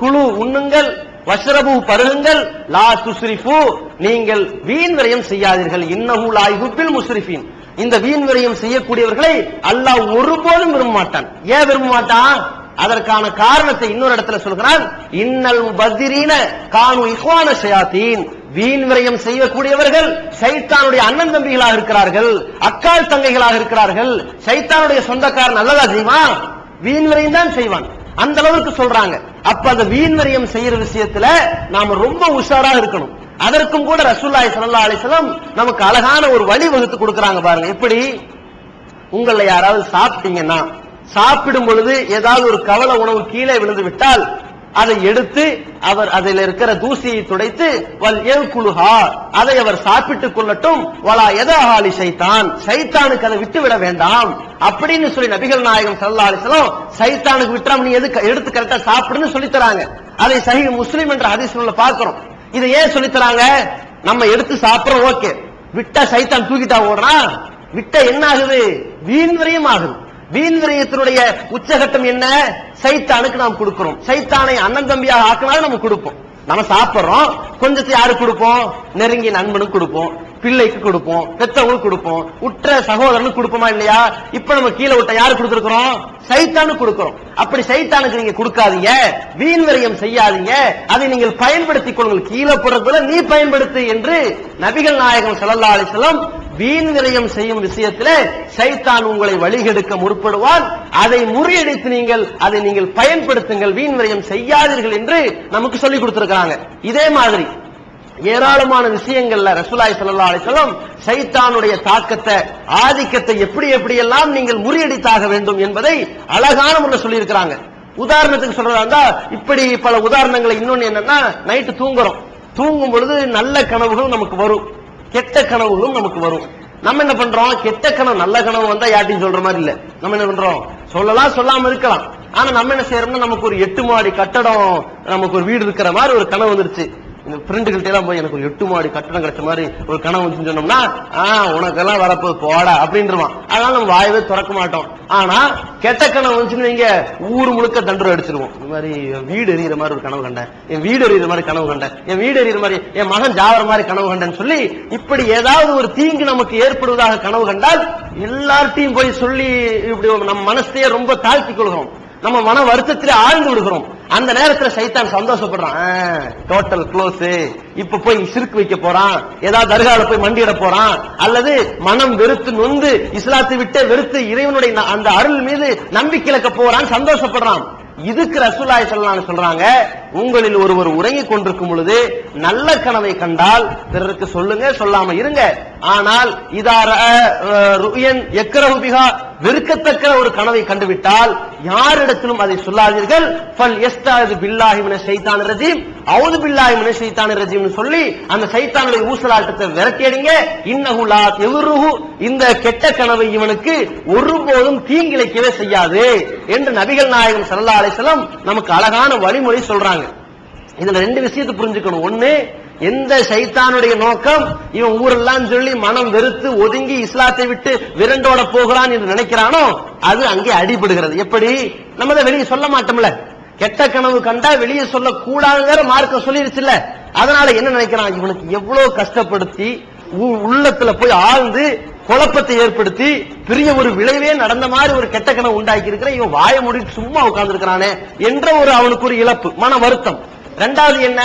குழு உண்ணுங்கள், வஷ்ரபு பருகுங்கள், லா துஸ்ரிஃபு, நீங்கள் வீண் விரயம் செய்யாதீர்கள், இன்னஹு லா யுஹிப்புல் முஸ்ரிஃபீன். இந்த வீண் விரயம் செய்யக்கூடியவர்களை அல்லாஹ் ஒருபோதும் விரும்ப மாட்டான். ஏன் விரும்ப மாட்டான்? அதற்கான காரணத்தை இன்னொரு இடத்துல சொல்கிறான், இன்னல் முபத்திரீன கானு இஹ்வான ஷயாத்தீன், வீண் விரயம் செய்யக்கூடியவர்கள் சைத்தானுடைய அண்ணன் தம்பிகளாக இருக்கிறார்கள், அக்கால் தங்கைகளாக இருக்கிறார்கள். சைத்தானுடைய சொந்தக்காரன் நல்லதா செய்வான், வீண் விரயம் தான் செய்வான். அந்த அளவுக்கு சொல்றாங்க. அப்ப அந்த வீண் விரயம் செய்யற விஷயத்துல நாம ரொம்ப உஷாரா இருக்கணும். அதற்கும் கூட ரசூலுல்லாஹி ஸல்லல்லாஹு அலைஹி வஸல்லம் நமக்கு அழகான ஒரு வழி வகுத்து கொடுக்கறாங்க பாருங்க. எப்படி, உங்களை யாராவது சாப்பிட்டீங்கன்னா, சாப்பிடும் பொழுது ஏதாவது ஒரு கவல உணவு கீழே விழுந்து விட்டால் அதை எடுத்து அவர் அதில் இருக்கிற தூசியை துடைத்து வல் ஏகுலுஹா, அதை அவர் சாப்பிட்டுக் கொள்ளட்டும், வலா யதஹாலி ஷைத்தான், சைத்தானுக்கு அதை விட்டு விட வேண்டாம் அப்படின்னு சொல்லி நபிகள் நாயகம் ஸல்லல்லாஹு அலைஹி வஸல்லம் சைத்தானுக்கு விட்டுறாம நீ எடுத்து கரெக்டா சாப்பிடுன்னு சொல்லி தராங்க. அதை சஹீஹ் முஸ்லிம் என்ற ஹதீஸ்ல பார்க்கிறோம். இதை ஏன் சொல்லி தராங்க, நம்ம எடுத்து சாப்பிடுறோம், ஓகே, விட்டா சைத்தான் தூக்கிட்டா ஓடுறான், விட்டா என்ன ஆகுது, வீண் விரயம் ஆகுது. வீண் விரயத்தினுடைய உச்சகட்டம் என்ன, சைத்தானுக்கு நாம் கொடுக்கிறோம். சைத்தானை அண்ணன் தம்பியாக ஆக்கினாலும் நம்ம கொடுப்போம். நம்ம சாப்பிடுறோம், கொஞ்சத்தை யாருக்கு கொடுப்போம், நெருங்கிய நண்பனுக்கு கொடுப்போம், பிள்ளைக்கு கொடுப்போம், பெற்றவங்களுக்கு கொடுப்போம், உற்ற சகோதரனுக்கு கொடுப்போமா இல்லையா? இப்ப நம்ம கீழே விட்ட யாரு கொடுத்திருக்கிறோம், சைத்தானுக்கு கொடுக்கிறோம். அப்படி சைத்தானுக்கு நீங்க கொடுக்காதீங்க, வீண் விரயம் செய்யாதீங்க, அதை நீங்கள் பயன்படுத்திக் கொள்ளுங்கள், கீழே போடுறதுல நீ பயன்படுத்து என்று நபிகள் நாயகம் ஸல்லல்லாஹு அலைஹி வஸல்லம் வீண் விரயம் செய்யும் விஷயத்திலே சைத்தான் உங்களை வழிகெடுக்க முற்படுவான். அதை முறியடித்து அதை நீங்கள் பயன்படுத்துங்கள், வீண் விரயம் செய்யாதீர்கள் என்று நமக்கு சொல்லிக் கொடுத்திருக்கிறாங்க. இதே மாதிரி ஏராளமான விஷயங்கள்ல ரசூலுல்லாஹி ஸல்லல்லாஹு அலைஹி வஸல்லம் சைத்தானுடைய தாக்கத்தை, ஆதிக்கத்தை எப்படி எப்படியெல்லாம் நீங்கள் முறியடித்தாக வேண்டும் என்பதை அழகான முறையில் சொல்லி இருக்கிறாங்க. உதாரணத்துக்கு சொல்றதா இருந்தா இப்படி பல உதாரணங்களை. இன்னொன்னு என்னன்னா, நைட்டு தூங்குறோம், தூங்கும் பொழுது நல்ல கனவுகள் நமக்கு வரும், கெட்ட கனவுகளும் நமக்கு வரும். நம்ம என்ன பண்றோம், கெட்ட கனவு நல்ல கனவு வந்தா யார்ட்டையும் சொல்ற மாதிரி இல்ல, நம்ம என்ன பண்றோம், சொல்லலாம் சொல்லாம இருக்கலாம். ஆனா நம்ம என்ன செய்யறோம்னா, நமக்கு ஒரு 8 மாடி கட்டடம், நமக்கு ஒரு வீடு இருக்கிற மாதிரி ஒரு கனவு வந்துருச்சு. ஃப்ரெண்டுகிட்ட எல்லாம் போய் எனக்கு ஒரு 8 மாடி கட்டணம் கிடைச்ச மாதிரி ஒரு கனவு வந்துன்னு சொன்னோம்னா உனக்கெல்லாம் வரப்போது போடா அப்படின்றான். அதனால நம்ம வாயவே திறக்க மாட்டோம். ஆனா கெட்ட கனவு வந்துச்சுன்னு நீங்க ஊர் முழுக்க தண்டனை அடிச்சிருவோம். இந்த மாதிரி வீடு எறிகிற மாதிரி ஒரு கனவு கண்டேன், என் வீடு எறிகிற மாதிரி கனவு கண்டேன், என் வீடு எறிகிற மாதிரி என் மகன் ஜாவர மாதிரி கனவு கண்டேன்னு சொல்லி இப்படி ஏதாவது ஒரு தீங்கு நமக்கு ஏற்படுவதாக கனவு கண்டால் எல்லார்ட்டையும் போய் சொல்லி இப்படி நம்ம மனசையே ரொம்ப தாழ்த்தி கொள்கிறோம், நம்ம மன வருத்தத்திலே ஆழ்ந்து விடுகிறோம். அந்த நேரத்தில் சைத்தான் சந்தோஷப்படுறான், டோட்டல் க்ளோஸ், இப்ப போய் சிறுக்கு வைக்க போறான், ஏதாவது தர்கால போய் மண்டியிட போறான், அல்லது மனம் வெறுத்து நொந்து இஸ்லாத்தை விட்டு வெறுத்து இறைவனுடைய அந்த அருள் மீது நம்பிக்கை இழக்க போறான், சந்தோஷப்படுறான். இதுக்கு ரசூலுல்லாஹி ஸல்லல்லாஹு அலைஹி சொல்றாங்க, உங்களில் ஒருவர் உறங்கிக் கொண்டிருக்கும் பொழுது நல்ல கனவை கண்டால் பிறருக்கு சொல்லுங்க, சொல்லாம இருங்க. ஆனால் இதார ருயன் யக்ரஹு பிஹா, வெறுக்கத்தக்க ஒரு கனவை கண்டுவிட்டால் யாரிடத்திலும் அதை சொல்லாதீர்கள். ஃபல் யஸ்தாது பில்லாஹி மினஷ் ஷைத்தானிர் ரஜீம், அஊது பில்லாஹி மினஷ் ஷைத்தானிர் ரஜீம்னு சொல்லி அந்த சைத்தானுடைய ஊசலாட்டத்தை விரட்டியடிங்க. இன்னஹு லா யதுருஹு, இந்த கெட்ட கனவை இவனுக்கு ஒருபோதும் தீங்கிழைக்கவே செய்யாது என்று நபிகள் நாயகம் ஸல்லல்லாஹு அலைஹி வஸல்லம் நமக்கு அழகான வழிமுறை சொல்றாங்க. இதுல 2 விஷயத்தை புரிஞ்சுக்கணும். ஒண்ணு, எந்த சைத்தானுடைய நோக்கம் இவன் ஊரெல்லாம் சொல்லி மனம் வெறுத்து ஒதுங்கி இஸ்லாத்தை விட்டு விரண்டோட போகிறான் என்று நினைக்கிறானோ அது அங்கே அடிபடுகிறது. எப்படி? நம்ம அதை வெளியே சொல்ல மாட்டோம்ல, கெட்ட கனவு கண்டா வெளியே சொல்ல கூடாதுங்கிற மார்க்கம் சொல்லிருச்சுல்ல. அதனால என்ன நினைக்கிறான், இவனுக்கு எவ்வளவு கஷ்டப்படுத்தி உள்ளத்துல போய் ஆழ்ந்து குழப்பத்தை ஏற்படுத்தி பெரிய ஒரு விளைவே நடந்த மாதிரி ஒரு கெட்ட கனவு உண்டாக்கி இருக்கிற இவன் வாய மூடிட்டு சும்மா உட்கார்ந்து இருக்கிறானே என்ற ஒரு அவனுக்கு ஒரு இழப்பு, மன வருத்தம். 2வது என்ன,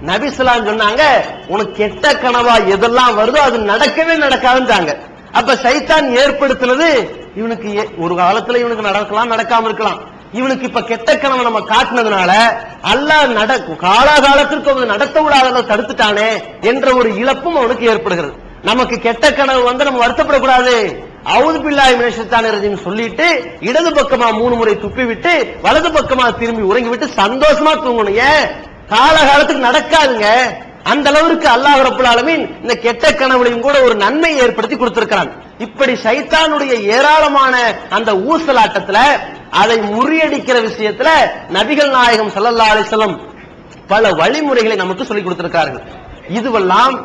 நபி ஸல்லல்லாஹு அலைஹி சொன்னாங்க, உனக்கு கெட்ட கனவா எதெல்லாம் வருதோ அது நடக்கவே நடக்காதுன்றாங்க. அப்ப சைத்தான் ஏற்படுத்தினது இவனுக்கு ஒரு காலத்துல இவனுக்கு நடக்கலாம், நடக்காம இருக்கலாம். இவனுக்கு இப்ப கெட்ட கனவை நம்ம காட்டினதுனால அல்லாஹ் காலாகாலத்திற்கு நடத்த விடாத தடுத்துட்டானே என்ற ஒரு இழப்பும் அவனுக்கு ஏற்படுகிறது. நமக்கு கெட்ட கனவு வந்து நம்ம வருத்தப்படக்கூடாது. அஊது பில்லாஹி மினஷ் ஷைத்தானிர் ரஜீம் சொல்லிட்டு இடது பக்கமா 3 முறை துப்பி விட்டு வலது பக்கமா திரும்பி உறங்கி விட்டு சந்தோஷமா தூங்கணும். ஏன்? காலகாலத்துக்கு நடக்காதுங்க. அந்த அளவுக்கு அல்லாஹ் ரப்பல் ஆலமீன் இந்த கெட்ட கனவுலையும் கூட ஒரு நன்மையை ஏற்படுத்தி கொடுத்திருக்கிறான். இப்படி சைத்தானுடைய ஏராளமான அந்த ஊசலாட்டத்துல அதை முறியடிக்கிற விஷயத்துல நபிகள் நாயகம் ஸல்லல்லாஹு அலைஹி வஸல்லம் பல வழிமுறைகளை நமக்கு சொல்லிக் கொடுத்திருக்கிறார்கள். இதுவெல்லாம்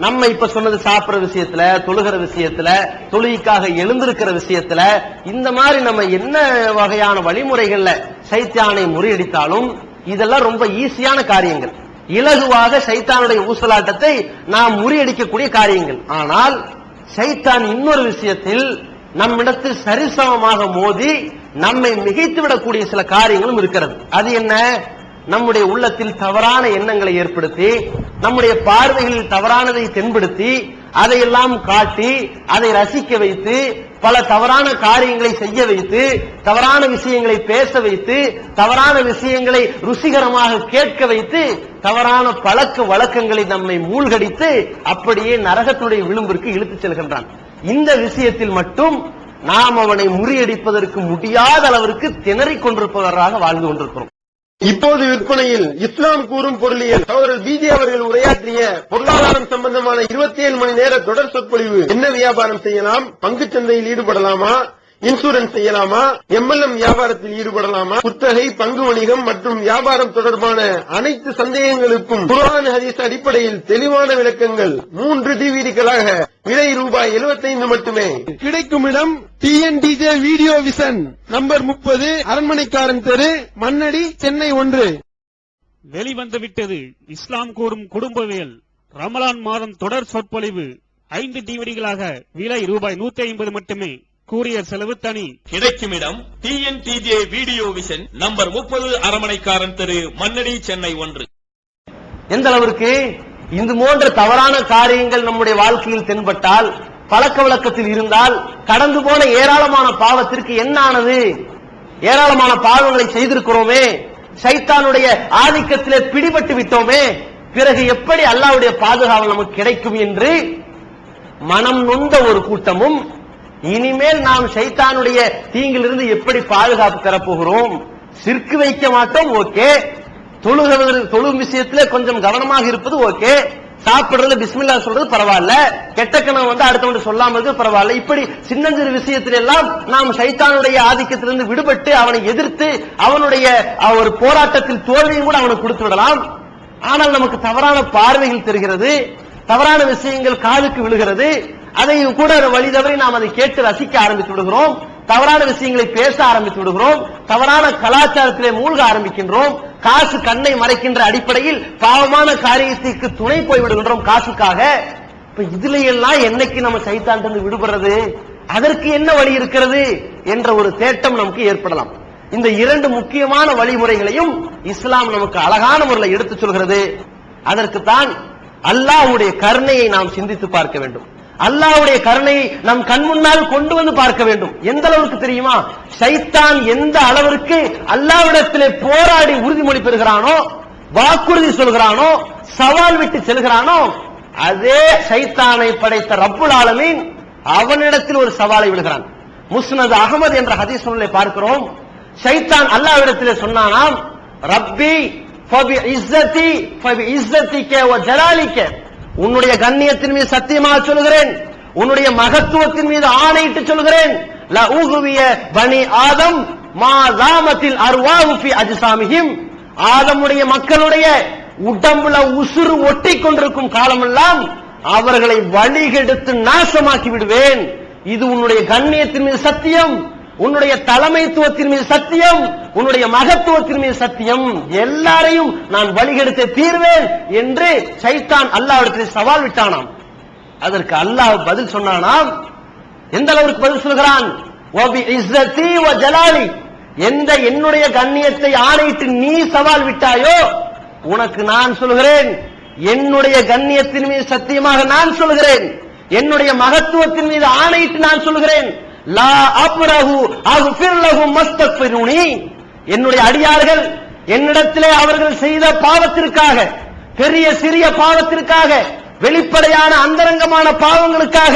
நம்ம இப்ப சொன்னது சாப்பிடுற விஷயத்துல, தொழுகிற விஷயத்துல, தொழுகைக்காக எழுந்திருக்கிற விஷயத்துல, இந்த மாதிரி நம்ம என்ன வகையான வழிமுறைகள்ல சைத்தானை முறியடித்தாலும் இதெல்லாம் ரொம்ப ஈஸியான காரியங்கள், இலகுவாக சைத்தானுடைய ஊசலாட்டத்தை நாம் முறியடிக்கக்கூடிய காரியங்கள். ஆனால் சைத்தான் இன்னொரு விஷயத்தில் நம்மிடத்தில் சரிசமமாக மோதி நம்மை மிகைத்து விடக்கூடிய சில காரியங்களும் இருக்கிறது. அது என்ன? நம்முடைய உள்ளத்தில் தவறான எண்ணங்களை ஏற்படுத்தி, நம்முடைய பார்வைகளில் தவறானதை தென்படுத்தி, அதையெல்லாம் காட்டி, அதை ரசிக்க வைத்து, பல தவறான காரியங்களை செய்ய வைத்து, தவறான விஷயங்களை பேச வைத்து, தவறான விஷயங்களை ருசிகரமாக கேட்க வைத்து, தவறான பழக்க வழக்கங்களை நம்மை மூழ்கடித்து அப்படியே நரகத்துடைய விளிம்பிற்கு இழுத்துச் செல்கின்றான். இந்த விஷயத்தில் மட்டும் நாம் அவனை முறியடிப்பதற்கு முடியாத அளவிற்கு திணறிக் கொண்டிருப்பவராக வாழ்ந்து கொண்டிருக்கிறோம். இப்போது விற்பனையில் இஸ்லாம் கூறும் பொருளியல் சகோதரர் பிஜே அவர்கள் உரையாற்றிய பொருளாதாரம் சம்பந்தமான 27 மணி நேர தொடர் சொற்பொழிவு. என்ன வியாபாரம் செய்யலாம், பங்குச் சந்தையில் ஈடுபடலாமா, இன்சூரன்ஸ் செய்யலாமா, எம்எல்எம் வியாபாரத்தில் ஈடுபடலாமா, குத்தகை, பங்கு வணிகம் மற்றும் வியாபாரம் தொடர்பான அனைத்து சந்தேகங்களுக்கும் குர்ஆன் ஹதீஸ் அடிப்படையில் தெளிவான விளக்கங்கள் 3 டிவிடிகளாக விலை ரூபாய் 75 மட்டுமே. கிடைக்கும் இடம் TNTJ வீடியோ விஷன், நம்பர் 30, அரண்மனைக்காரன் தெரு, மண்ணடி, சென்னை 1. வெளிவந்துவிட்டது இஸ்லாம் கூறும் குடும்பவியல் ரமலான் மாதம் தொடர் சொற்பொழிவு 5 டிவிடிகளாக விலை ரூபாய் 150 மட்டுமே. கூரியர் செலவு தனி. கிடைக்கும் இடம் TNTJ வீடியோ விஷன், நம்பர் 30, அரண்மனைக்காரன் தெரு, மண்ணடி, சென்னை 1. எந்த அளவிற்கு இது போன்ற தவறான காரியங்கள் நம்முடைய வாழ்க்கையில் தென்பட்டால், பழக்க வழக்கத்தில் இருந்தால், கடந்து போன ஏராளமான பாவத்திற்கு என்ன ஆனது? ஏராளமான பாவங்களை செய்திருக்கிறோமே, சைத்தானுடைய ஆதிக்கத்திலே பிடிபட்டு விட்டோமே, பிறகு எப்படி அல்லாஹ்வுடைய பாதுகாவல் நமக்கு கிடைக்கும் என்று மனம் நொந்த ஒரு கூட்டமும், இனிமேல் நாம் சைத்தானுடைய தீங்கிலிருந்து எப்படி பாதுகாப்பு பெறப்போகிறோம், சிற்கு வைக்க மாட்டோம், ஓகே, தொழும் விஷயத்திலே கொஞ்சம் கவனமாக இருப்பது ஓகே, சாப்பிடுறது பிஸ்மில்லா சொல்றது பரவாயில்ல, கெட்ட கனவு வந்து அடுத்தவன் சொல்லாம இருக்கு பரவாயில்ல, இப்படி சின்னஞ்சிறு விஷயத்தில எல்லாம் நாம் சைத்தானுடைய ஆதிக்கத்திலிருந்து விடுபட்டு அவனை எதிர்த்து அவனுடைய ஒரு போராட்டத்தில் தோல்வியும் கூட அவனுக்கு கொடுத்து விடலாம். ஆனால் நமக்கு தவறான பார்வைகள் தெரிகிறது, தவறான விஷயங்கள் காதுக்கு விழுகிறது. அதையும் கூட வழி தவறி நாம் அதை கேட்டு ரசிக்க ஆரம்பித்து விடுகிறோம். தவறான விஷயங்களை பேச ஆரம்பித்து விடுகிறோம். தவறான கலாச்சாரத்திலே மூழ்க ஆரம்பிக்கின்றோம். காசு கண்ணை மறைக்கின்ற அடிப்படையில் பாவமான காரியத்திற்கு துணை போய் விடுகின்றோம் காசுக்காக. இப்ப இதுல எல்லாம் என்னைக்கு நம்ம சைத்தானிலிருந்து விடுபடுறது, அதற்கு என்ன வழி இருக்கிறது என்ற ஒரு தேட்டம் நமக்கு ஏற்படலாம். இந்த இரண்டு முக்கியமான வழிமுறைகளையும் இஸ்லாம் நமக்கு அழகான முறையில் எடுத்துச் சொல்கிறது. அதற்குத்தான் அல்லாஹ்வுடைய கருணையை நாம் சிந்தித்து பார்க்க வேண்டும். அல்லாஹ்வுடைய கருணையை நம் கண் முன்னால் கொண்டு வந்து பார்க்க வேண்டும். எந்த அளவுக்கு தெரியுமா? ஷைத்தான் எந்த அளவிற்கு அல்லாஹ்விடத்திலே போராடி உறுதிமொழி பெறுகிறானோ, வாக்குறுதி சொல்கிறானோ, சவால் விட்டு செல்கிறானோ, அதே ஷைத்தானை படைத்த ரப்புல் ஆலமீன் அவனிடத்தில் ஒரு சவாலை விடுகிறான். முஸ்னத் அகமது என்ற ஹதீஸ் நூலை பார்க்கிறோம். ஷைத்தான் அல்லாஹ்விடத்திலே சொன்னானாம், ரப்பி ஃபபி இஸ்ஸதி ஃபபி இஸ்ஸதிக வ ஜலாலிக, உன்னுடைய கண்ணியத்தின் மீது சத்தியமாக சொல்கிறேன், உன்னுடைய மகத்துவத்தின் மீது ஆணையிட்டு சொல்கிறேன், லா உகுவிய பனி ஆதம் மா ஜாமத்தில் அர்வாஹு ஃபி அஜ்சாமிஹிம், ஆதமுடைய மக்களுடைய உடம்புல உசுறு ஒட்டி கொண்டிருக்கும் காலமெல்லாம் அவர்களை வழிகெடுத்து நாசமாக்கி விடுவேன். இது உன்னுடைய கண்ணியத்தின் மீது சத்தியம், உன்னுடைய தலைமைத்துவத்தின் மீது சத்தியம், உன்னுடைய மகத்துவத்தின் மீது சத்தியம், எல்லாரையும் நான் வழிகெடுத்து தீர்வேன் என்று ஷைத்தான் அல்லாஹ்விடத்தில் சவால் விட்டானாம். அதற்கு அல்லாஹ் பதில் சொன்னானாம். எந்த அளவுக்கு பதில் சொல்கிறான்? வபி இஸ்ஸதி வ ஜலாலி, எந்த என்னுடைய கண்ணியத்தை ஆணையிட்டு நீ சவால் விட்டாயோ, உனக்கு நான் சொல்கிறேன், என்னுடைய கண்ணியத்தின் மீது சத்தியமாக நான் சொல்கிறேன், என்னுடைய மகத்துவத்தின் மீது ஆணையிட்டு நான் சொல்கிறேன், லா அப்ரஹு அக்ஃபிர் லஹும் மஸ்தக்ஃபிருனி, என்னுடைய அடியார்கள் என்னிடத்திலே அவர்கள் செய்த பாவத்திற்காக, பெரிய சிறிய பாவத்திற்காக, வெளிப்படையான அந்தரங்கமான பாவங்களுக்காக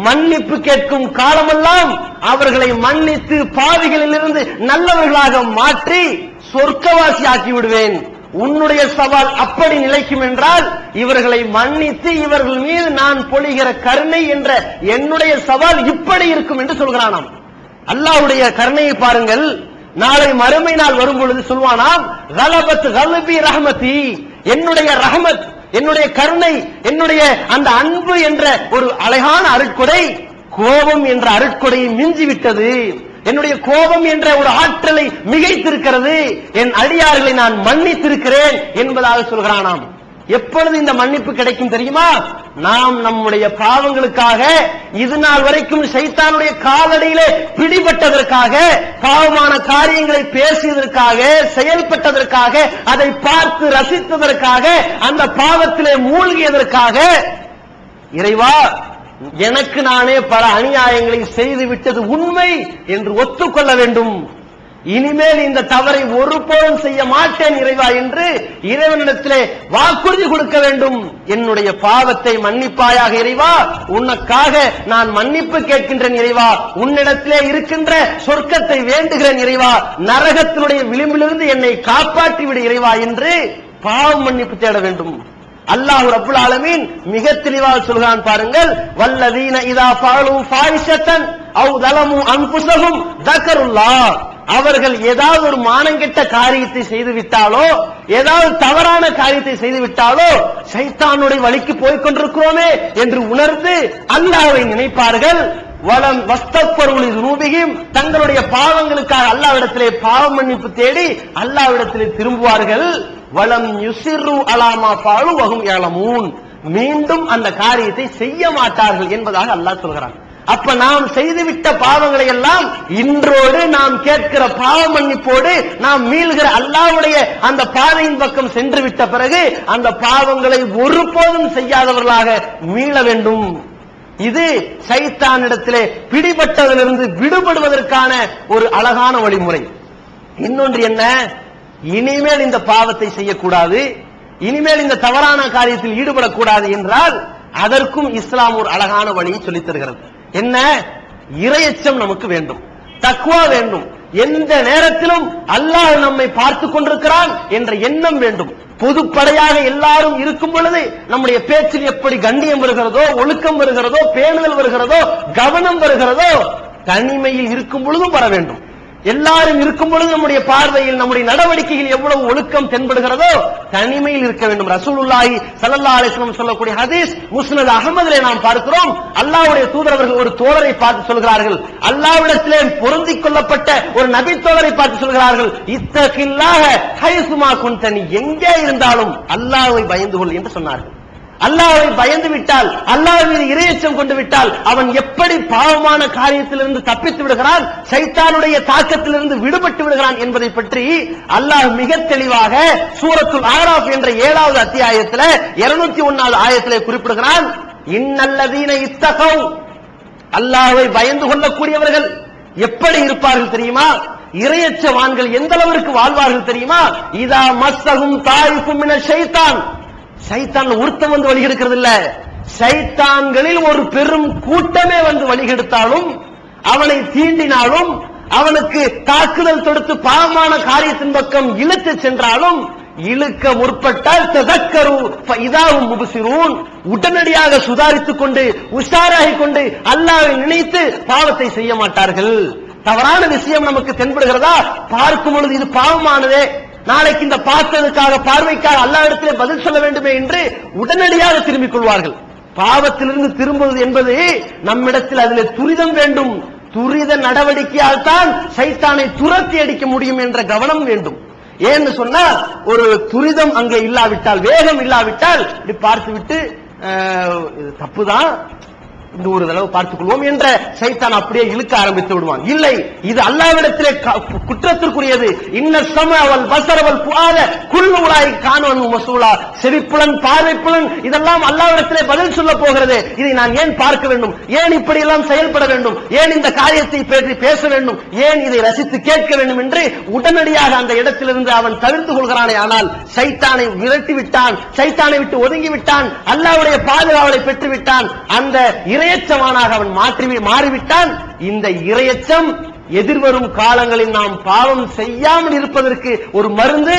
மன்னிப்பு கேட்கும் காலமெல்லாம் அவர்களை மன்னித்து பாவிகளிலிருந்து நல்லவர்களாக மாற்றி சொர்க்கவாசி ஆக்கி விடுவேன். உன்னுடைய சவால் அப்படி நிலைக்கும் என்றால் இவர்களை மன்னித்து இவர்கள் மீது நான் பொழிகிற கருணை என்ற என்னுடைய சவால் இப்படி இருக்கும் என்று சொல்கிறானாம். அல்லாஹ்வுடைய கருணையை பாருங்கள். நாளை மறுமை நாள் வரும் பொழுது சொல்வானாம், கலபத் கல்பி ரஹ்மதி, என்னுடைய ரஹ்மத், என்னுடைய கருணை, என்னுடைய அந்த அன்பு என்ற ஒரு அழகான அருட்கொடை கோபம் என்ற அருட்கொடையை மிஞ்சிவிட்டது, என்னுடைய கோபம் என்ற ஒரு ஆற்றலை மிகைத்திருக்கிறது, என் அடியார்களை நான் மன்னித்திருக்கிறேன் என்பதாக சொல்கிறானாம். எப்பொழுது இந்த மன்னிப்பு கிடைக்கும் தெரியுமா? நாம் நம்முடைய பாவங்களுக்காக இது நாள் வரைக்கும் ஷைத்தானுடைய காலடியிலே பிடிபட்டதற்காக, பாவமான காரியங்களை பேசியதற்காக, செயல்பட்டதற்காக, அதை பார்த்து ரசித்ததற்காக, அந்த பாவத்திலே மூழ்கியதற்காக, இறைவா எனக்கு நானே பல அநியாயங்களை செய்து விட்டது உண்மை என்று ஒத்துக்கொள்ள வேண்டும், இனிமேல் இந்த தவறை ஒருபோதும் செய்ய மாட்டேன் இறைவா என்று இறைவனிடத்திலே வாக்குறுதி கொடுக்க வேண்டும். என்னுடைய பாவத்தை மன்னிப்பாயாக இறைவா, உனக்காக நான் மன்னிப்பு கேட்கின்றேன் இறைவா, உன்னிடத்திலே இருக்கின்ற சொர்க்கத்தை வேண்டுகிறேன் இறைவா, நரகத்தினுடைய விளிம்பிலிருந்து என்னை காப்பாற்றி விடு இறைவா என்று பாவ மன்னிப்பு தேட வேண்டும். அல்லாஹ் ரப்புல் ஆலமீன் மிக தெளிவாக சொல்கிறான் பாருங்கள், வல்லதீன இதா ஃபஅலு ஃபாயிஷத்தன் அவ் ஸலமு அன்ஃபுஸஹும் ஸக்கருல்லாஹ், அவர்கள் ஏதாவது ஒரு மானங்கெட்ட காரியத்தை செய்து விட்டாலோ, ஏதாவது தவறான காரியத்தை செய்து விட்டாலோ, ஷைத்தானுடைய வழிக்கு போய் கொண்டிருக்கிறோமே என்று உணர்ந்து அல்லாஹ்வை நினைப்பார்கள். வலம் வஸ்தக்ஃபரு லிதுனூபிஹிம், தங்களுடைய பாவங்களுக்காக அல்லாஹ்விடத்திலே பாவ மன்னிப்பு தேடி அல்லாஹ்விடத்திலே திரும்புவார்கள். வலம் யுஸிர்ரு அலா மா ஃபஅலு வஹும் யஅலமூன், மீண்டும் அந்த காரியத்தை செய்ய மாட்டார்கள் என்பதாக அல்லாஹ் சொல்கிறான். அப்ப நாம் செய்துவிட்ட பாவங்களை எல்லாம் இன்றோடு நாம் கேட்கிற பாவ மன்னிப்போடு நாம் மீள்கிற அல்லாஹ்வுடைய அந்த பாதையின் பக்கம் சென்று விட்ட பிறகு அந்த பாவங்களை ஒருபோதும் செய்யாதவர்களாக மீள வேண்டும். இது ஷைத்தானிடத்திலே பிடிபட்டதிலிருந்து விடுபடுவதற்கான ஒரு அழகான வழிமுறை. இன்னொன்று என்ன? இனிமேல் இந்த பாவத்தை செய்யக்கூடாது, இனிமேல் இந்த தவறான காரியத்தில் ஈடுபடக்கூடாது என்றால் அதற்கும் இஸ்லாம் ஒரு அழகான வழியை சொல்லித் தருகிறது. என்ன? இறையச்சம் நமக்கு வேண்டும், தக்வா வேண்டும், எந்த நேரத்திலும் அல்லாஹ் நம்மை பார்த்துக் கொண்டிருக்கிறான் என்ற எண்ணம் வேண்டும். பொதுப்படையாக எல்லாரும் இருக்கும் பொழுது நம்முடைய பேச்சில் எப்படி கண்ணியம் வருகிறதோ, ஒழுக்கம் வருகிறதோ, பேணுதல் வருகிறதோ, கவனம் வருகிறதோ, தனிமையில் இருக்கும் பொழுதும் வர வேண்டும். எல்லாரும் இருக்கும் பொழுது நம்முடைய பார்வையில் நம்முடைய நடவடிக்கையில் எவ்வளவு ஒழுக்கம் தென்படுகிறதோ தனிமையில் இருக்க வேண்டும். ரசூலுல்லாஹி ஸல்லல்லாஹு அலைஹி வஸல்லம் சொல்லக்கூடிய ஹதீஸ் முஸ்னத் அஹ்மதிலே நாம் பார்க்கிறோம். அல்லாஹ்வுடைய தூதர் அவர்கள் ஒரு தோழரை பார்த்து சொல்கிறார்கள், அல்லாஹ்விடத்திலே பொருந்திக் கொள்ளப்பட்ட ஒரு நபி தோழரை பார்த்து சொல்கிறார்கள், இத்தகில்லாஹ ஹைசுமா குன்த, நீ எங்கே இருந்தாலும் அல்லாஹ்வை பயந்து கொள் என்று சொன்னார்கள். அல்லாஹ்வை பயந்து விட்டால், அல்லாஹ் மீது இறையச்சம் கொண்டு விட்டால் அவன் எப்படி பாவமான காரியத்திலிருந்து தப்பித்து விடுகிறான், சைத்தானுடைய தாக்கத்திலிருந்து விடுபட்டு விடுகிறான் என்பதை பற்றி அல்லாஹ் மிக தெளிவாக சூரத்துல் ஆராஃப் என்ற 7வது அத்தியாயத்தில் 201வது ஆயத்திலே குறிப்பிடுகிறான். இன்னல்லதீன இத்தகவ், அல்லாஹ்வை பயந்து கொள்ளக்கூடியவர்கள் எப்படி இருப்பார்கள் தெரியுமா? இறையச்சவான்கள் எந்த அளவிற்கு வாழ்வார்கள் தெரியுமா? இதா மஸ்ஸஹும் தாயிஃபும் மின ஷைத்தான், சைத்தான் ஒருத்தன் வந்து வழி எடுக்கிறது இல்ல, சைத்தான்களில் ஒரு பெரும் கூட்டமே வந்து வழிகெடுத்தாலும், அவனை தீண்டினாலும், அவனுக்கு தாக்குதல் தொடுத்து பாவமான காரியத்தின் பக்கம் இழுத்து சென்றாலும், இழுக்க முற்பட்டால் ததக்கரு ஃபஇதாஹும் முப்சிரூன், உடனடியாக சுதாரித்துக் கொண்டு உஷாராகிக் கொண்டு அல்லாஹ்வை நினைத்து பாவத்தை செய்ய மாட்டார்கள். தவறான விஷயம் நமக்கு தென்படுகிறதா? பார்க்கும் பொழுது இது பாவமானதே, நாளைக்கு இந்த பார்த்ததுக்காக பார்வைக்காக அல்லாஹ்விடத்திலே பதில் சொல்ல வேண்டுமே என்று உடனடியாக திரும்பிக் கொள்வார்கள். பாவத்திலிருந்து திரும்புவது என்பது நம்மிடத்தில் அதில் துரிதம் வேண்டும். துரித நடவடிக்கையால் தான் சைத்தானை துரத்தி அடிக்க முடியும் என்ற கவனம் வேண்டும். ஏன்னு சொன்னா ஒரு துரிதம் அங்கே இல்லாவிட்டால், வேகம் இல்லாவிட்டால் இப்படி பார்த்து விட்டு தப்புதான், இந்த ஒரு தடவை பார்த்துக் கொள்வோம் என்ற சைத்தான் அப்படியே இழுக்க ஆரம்பித்து விடுவான். இல்லை, இது அல்லாஹ்விடத்திலே குற்றத்திற்குரியது. இன்ன ஸமஅ வல் பஸர வல் ஃபுஆத குல்லு உலாயிக கானு மஸ்ஊலா, செவிப்புலன் பார்வைப்புலன் இதெல்லாம் அல்லாஹ்விடத்திலே பதில் சொல்ல போகிறது. இதை நான் ஏன் பார்க்க வேண்டும், ஏன் இப்படி எல்லாம் செயல்பட வேண்டும், ஏன் இந்த காரியத்தை பற்றி பேச வேண்டும், ஏன் இதை ரசித்து கேட்க வேண்டும் என்று உடனடியாக அந்த இடத்திலிருந்து அவன் தவிர்த்து கொள்கிறானே. ஆனால் சைத்தானை விரட்டி விட்டான், சைத்தானை விட்டு ஒதுங்கி விட்டான், அல்லாஹ்வுடைய பாதுகாவலை பெற்று விட்டான், அந்த இறையச்சமானாக அவன் மாறிவிட்டான். இந்த இறையச்சம் எதிர்வரும் காலங்களில் நாம் பாவம் செய்யாமல் இருப்பதற்கு ஒரு மருந்து.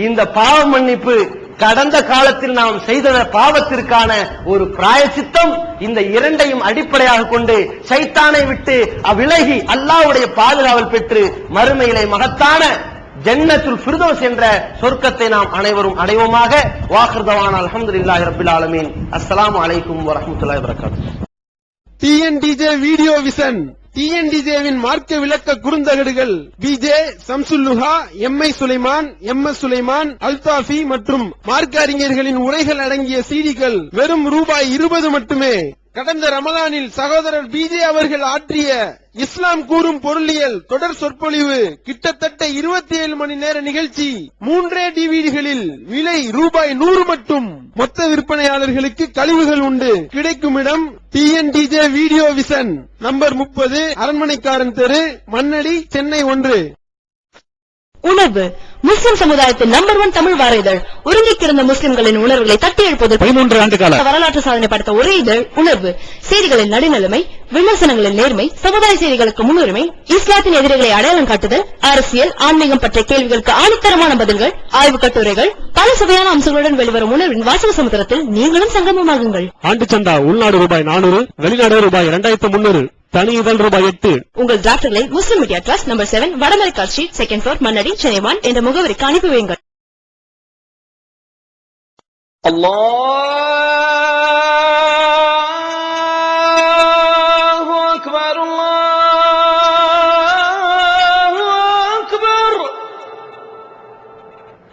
இந்த பாவ மன்னிப்பு கடந்த காலத்தில் நாம் செய்த பாவத்திற்கான ஒரு பிராயச்சித்தம். இந்த இரண்டையும் அடிப்படையாக கொண்டு சைத்தானை விட்டு விலகி அல்லாஹ்வுடைய பாதுகாவல் பெற்று மறுமையிலே மகத்தான ஜன்னத்துல் ஃபிர்தௌஸ் என்ற சொர்க்கத்தை நாம் அனைவரும் அடைவோமாக. வாஹிர் தவானா அல்ஹம்துலில்லாஹி ரப்பில் ஆலமீன். அஸ்ஸலாமு அலைக்கும் வரஹ்மத்துல்லாஹி வபரகாத்துஹு. டிஎன்டிஜே வீடியோ விஷன், டிஎன்டிஜேவின் மார்க்க விளக்க குறுந்தகடுகள் PJ Samsulluha, MI Sulaiman, MS Sulaiman, Althafi மற்றும் மார்க்க அறிஞர்களின் உரைகள் அடங்கிய சீடிகள் வெறும் ரூபாய் 20 மட்டுமே. கடந்த ரமலானில் சகோதரர் பிஜே அவர்கள் ஆற்றிய இஸ்லாம் கூறும் பொருளியல் தொடர் சொற்பொழிவு கிட்டத்தட்ட 27 மணி நேர நிகழ்ச்சி 3 டிவிடிகளில் விலை ரூபாய் 100 மட்டும். மொத்த விற்பனையாளர்களுக்கு கழிவுகள் உண்டு. கிடைக்கும் இடம் டிஎன்டிஜே வீடியோ விஷன், நம்பர் 30, அரண்மனைக்காரன் தெரு, மண்ணடி, சென்னை 1. உணர்வு முஸ்லிம் சமுதாயத்தின் நம்பர் 1 தமிழ் வார இதழ். உறங்கிக் கிடந்த முஸ்லிம்களின் உணர்வுகளை தட்டி எழுப்புவதற்கு 13 ஆண்டு கால வரலாற்று சாதனை படைத்த ஒரே இதழ் உணர்வு. செய்திகளின் நடுநிலைமை, விமர்சனங்களின் நேர்மை, சமுதாய செய்திகளுக்கு முன்னுரிமை, இஸ்லாத்தின் எதிரிகளை அடையாளம் காட்டுதல், அரசியல், ஆன்மீகம் பற்றிய கேள்விகளுக்கு ஆணித்தரமான பதில்கள், ஆய்வு கட்டுரைகள், பல சுவையான அம்சங்களுடன் வெளிவரும் உணர்வின் வாசக சமுத்திரத்தில் நீங்களும் சங்கமமாகுங்கள். ஆண்டு சந்தா உள்நாடு ரூபாய் 400, வெளிநாடு ரூபாய் 2300, தனி இதழ் ரூபாய் 8. உங்கள் டிராப்ட்களை Muslim media trust number 7, Vadamaraikka street, 2nd floor, Mannady, Chennai 1 என்ற முகவரிக்கு அனுப்பி வையுங்கள். அல்லாஹ்